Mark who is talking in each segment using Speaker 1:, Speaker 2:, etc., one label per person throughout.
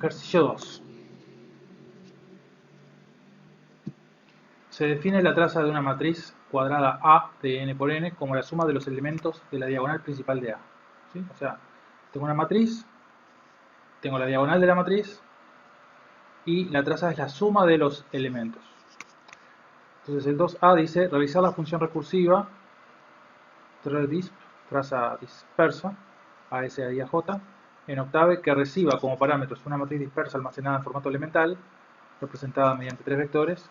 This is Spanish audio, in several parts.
Speaker 1: Ejercicio 2. Se define la traza de una matriz cuadrada A de n por n como la suma de los elementos de la diagonal principal de A. ¿Sí? O sea, tengo una matriz, tengo la diagonal de la matriz y la traza es la suma de los elementos. Entonces el 2A dice realizar la función recursiva trdisp, traza dispersa, AS a I a J, en Octave que reciba como parámetros una matriz dispersa almacenada en formato elemental, representada mediante tres vectores,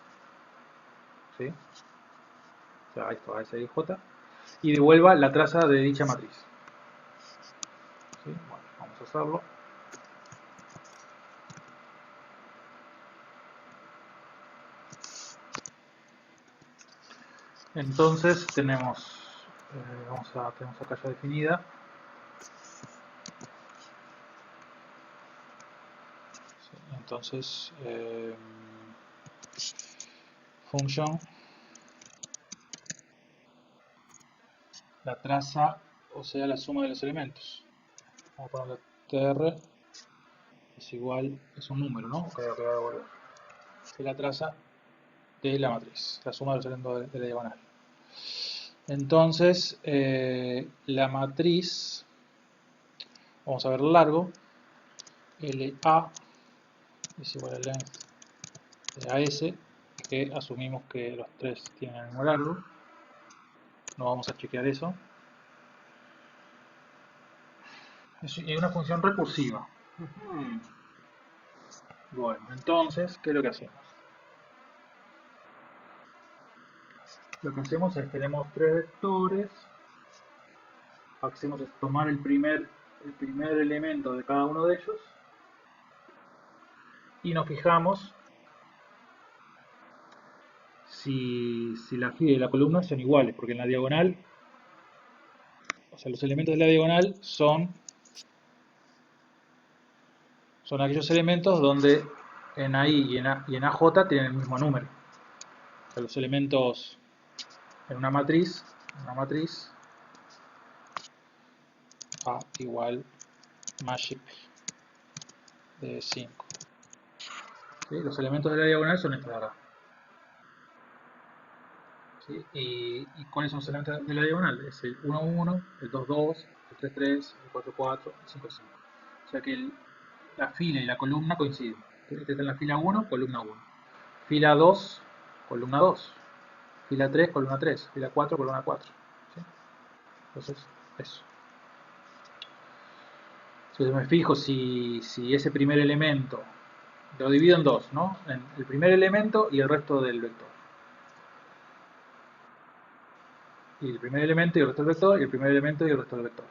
Speaker 1: ¿sí? O sea, esto AS a I a J, y devuelva la traza de dicha matriz. ¿Sí? Bueno, vamos a hacerlo. Entonces tenemos, tenemos acá ya definida entonces function la traza, o sea la suma de los elementos. Vamos a ponerle tr es igual, es un número, ¿no? Creo que va a devolver. Es la traza de la matriz, la suma de los elementos de la diagonal. Entonces la matriz, vamos a ver largo, LA es igual a length de AS, que asumimos que los tres tienen el mismo largo. No vamos a chequear eso. Es una función recursiva. Bueno, entonces, ¿qué es lo que hacemos? Lo que hacemos es, tenemos tres vectores. Lo que hacemos es tomar el primer elemento de cada uno de ellos y nos fijamos si la fila y la columna son iguales, porque en la diagonal, o sea, los elementos de la diagonal son aquellos elementos donde en AI y en AJ tienen el mismo número. O sea, los elementos en una matriz A igual magic de 5. ¿Sí? Los elementos de la diagonal son estos de acá. ¿Sí? ¿Y cuáles son los elementos de la diagonal? Es el 1, 1, el 2, 2, el 3, 3, el 4, 4, el 5, 5. O sea que la fila y la columna coinciden. Este está en la fila 1, columna 1. Fila 2, columna 2. Fila 3, columna 3. Fila 4, columna 4. ¿Sí? Entonces, eso. Entonces me fijo si ese primer elemento, lo divido en dos, ¿no? En el primer elemento y el resto del vector. Y el primer elemento y el resto del vector, y el primer elemento y el resto del vector.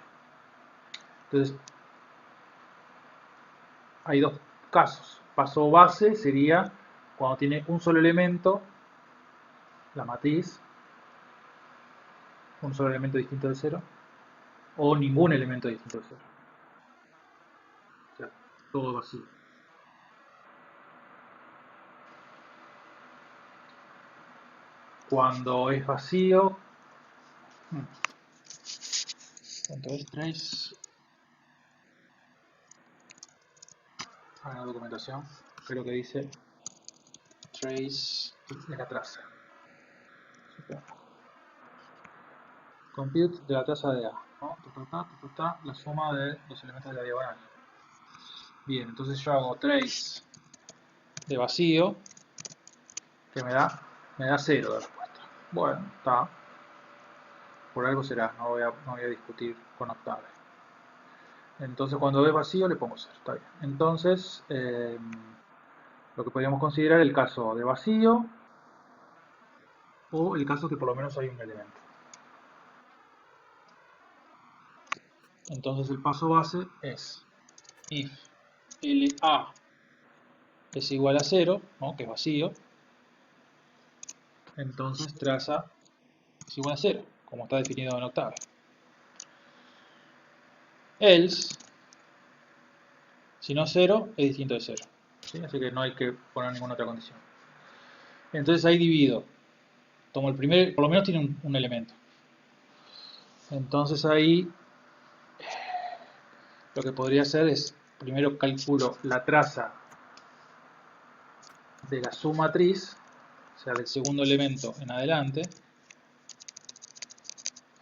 Speaker 1: Entonces, hay dos casos. Paso base sería cuando tiene un solo elemento, la matriz, un solo elemento distinto de cero, o ningún elemento distinto de cero. O sea, todo vacío. Cuando es vacío, entonces trace, hay una documentación, creo que dice trace es la traza. Compute de la traza de A, ¿no? La suma de los elementos de la diagonal. Bien, entonces yo hago trace de vacío, que me da 0 de respuesta. Bueno, está. Por algo será, no voy a discutir con Octave. Entonces cuando es vacío le pongo 0, está bien. Entonces, lo que podríamos considerar el caso de vacío o el caso que por lo menos hay un elemento. Entonces el paso base es if LA es igual a 0, ¿no? Que es vacío, entonces traza es igual a 0, como está definido en Octave. Else, si no 0, es distinto de 0. ¿Sí? Así que no hay que poner ninguna otra condición. Entonces ahí divido. Tomo el primer, por lo menos tiene un elemento. Entonces ahí lo que podría hacer es primero calculo la traza de la submatriz, o sea, del segundo elemento en adelante,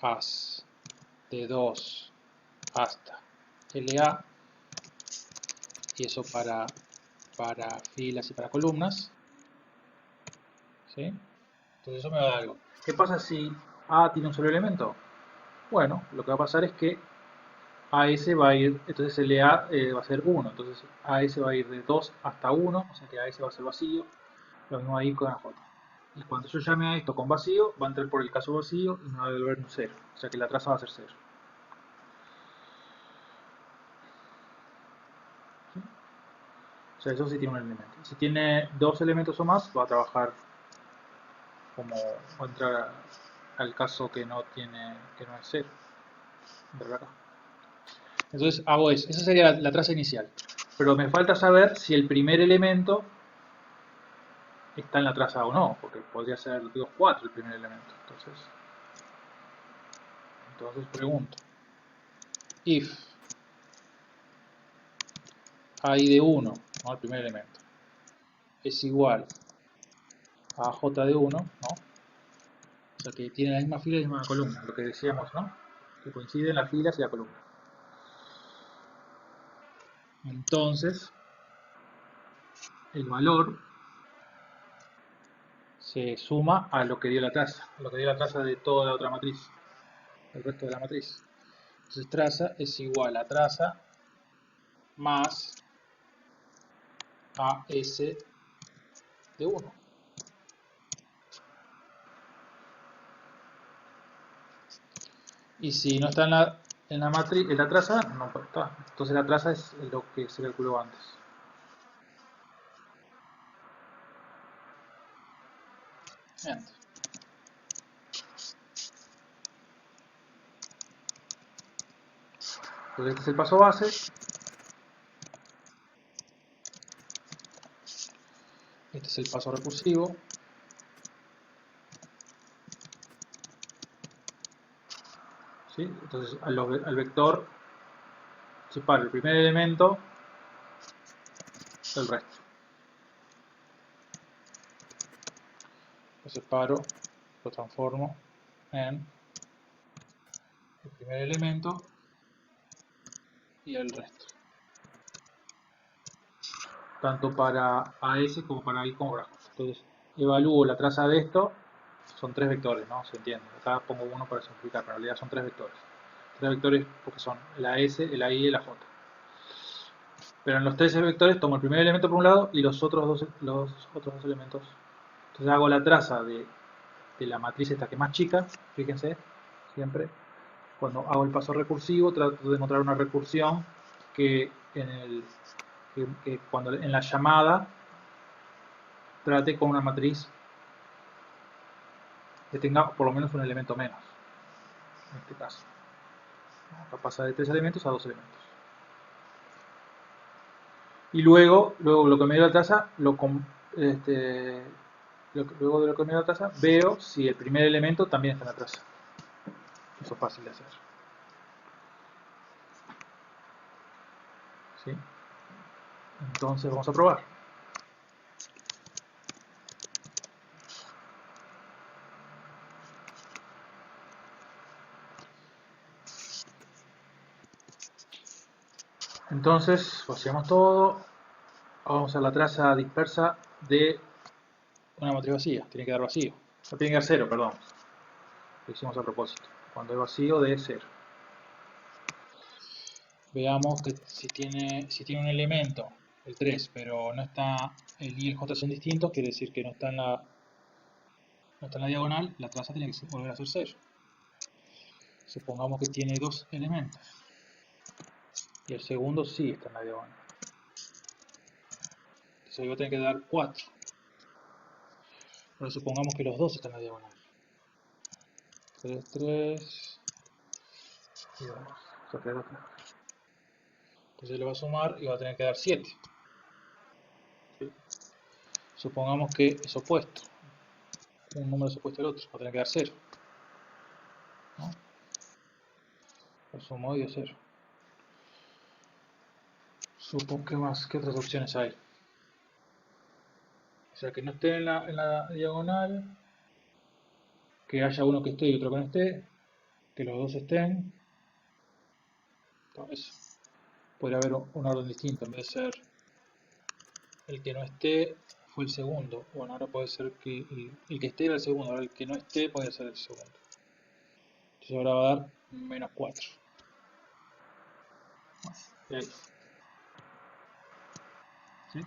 Speaker 1: as de 2 hasta LA, y eso para filas y para columnas, ¿sí? Entonces eso me va a dar algo. ¿Qué pasa si A tiene un solo elemento? Bueno, lo que va a pasar es que AS va a ir, entonces LA va a ser 1, entonces AS va a ir de 2 hasta 1, o sea que AS va a ser vacío, lo mismo ahí con AJ. Y cuando yo llame a esto con vacío, va a entrar por el caso vacío y me va a devolver un 0, o sea que la traza va a ser 0. ¿Sí? O sea, eso sí tiene un elemento. Si tiene dos elementos o más, va a trabajar como, va a entrar al caso que no es 0. Acá. Entonces hago eso, esa sería la traza inicial. Pero me falta saber si el primer elemento está en la traza o no, porque podría ser 2, 4 el primer elemento. Entonces pregunto, if i de 1, ¿no? El primer elemento, es igual a j de 1, ¿no? O sea que tiene la misma fila y la misma columna, lo que decíamos, ¿no? Que coinciden las filas y la columna. Entonces, el valor se suma a lo que dio la traza, a lo que dio la traza de toda la otra matriz, el resto de la matriz. Entonces traza es igual a traza más AS de 1. Y si no está en la matriz, en la traza, no está. Entonces la traza es lo que se calculó antes. Bien. Entonces este es el paso base. Este es el paso recursivo. ¿Sí? Entonces al vector separo el primer elemento del resto. Lo separo, lo transformo en el primer elemento y el resto. Tanto para AS como para I como para J. Entonces evalúo la traza de esto. Son tres vectores, ¿no? Se entiende. Acá pongo uno para simplificar, pero en realidad son tres vectores. Tres vectores porque son la S, el AI y la J. Pero en los tres vectores tomo el primer elemento por un lado y los otros dos elementos. Entonces hago la traza de la matriz esta que es más chica, fíjense, siempre. Cuando hago el paso recursivo trato de encontrar una recursión que cuando en la llamada trate con una matriz que tenga por lo menos un elemento menos, en este caso. Acá pasa de 3 elementos a 2 elementos. Y luego lo que me dio la traza, luego de lo que me dio la traza, veo si el primer elemento también está en la traza. Eso es fácil de hacer. ¿Sí? Entonces vamos a probar. Entonces, vaciamos todo. Vamos a la traza dispersa de una matriz vacía. Tiene que dar vacío. No tiene que dar 0, perdón. Lo hicimos a propósito. Cuando hay vacío de 0. Veamos que si tiene un elemento, el 3, pero no está, el I y el J son distintos, quiere decir que no está en la diagonal, la traza tiene que volver a ser 0. Supongamos que tiene dos elementos. Y el segundo sí está en la diagonal. Entonces ahí va a tener que dar 4. Pero supongamos que los dos están en la diagonal. 3, 3 y 2. Entonces le va a sumar y va a tener que dar 7. ¿Sí? Supongamos que es opuesto. Un número es opuesto al otro. Va a tener que dar 0. ¿No? Lo sumo y dio 0. Supongo que más, ¿qué otras opciones hay? O sea, que no esté en la diagonal, que haya uno que esté y otro que no esté, que los dos estén. Todo eso. Podría haber un orden distinto, en vez de ser el que no esté fue el segundo. Bueno, ahora puede ser que el que esté era el segundo, ahora el que no esté puede ser el segundo. Entonces ahora va a dar menos 4. Y ahí. ¿Sí?